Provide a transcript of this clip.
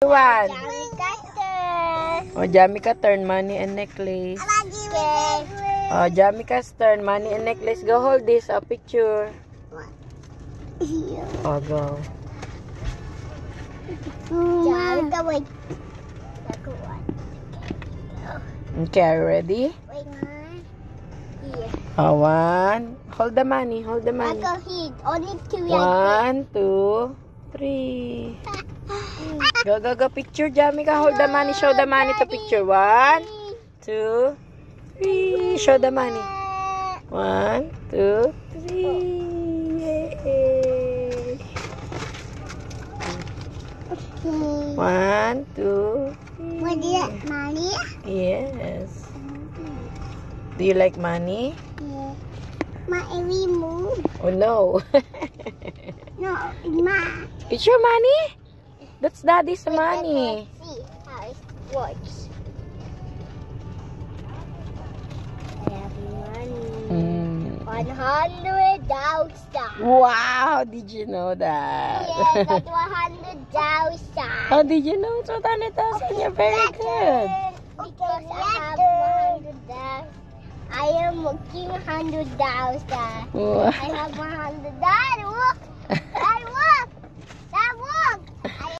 One. Jammy Cutter. Oh, Jamika turn money and necklace. Oh, Jamika's turn money and necklace. Go hold this. A picture. Oh, go. Jamika, wait. Okay, are you ready? Wait. Here. Oh, one. Hold the money. Hold the I money. go hit. Only two. 1, 2, 3. Go, go, go. Picture, Jamika. Hold the money. Show the money to picture. 1, 2, 3. Show the money. 1, 2, 3. Yay. 1, 2, 3. What do you like, money? Yes. Do you like money? Yeah. My every move. Oh no. No, my. It's your money? That's daddy's money. Let's see how it works. I have money. 100,000. Wow, did you know that? Yes, that's 100,000. How did you know it's 100,000? You're very good. Because I have 100,000. I am working 100,000. Wow. I have 100,000. Look.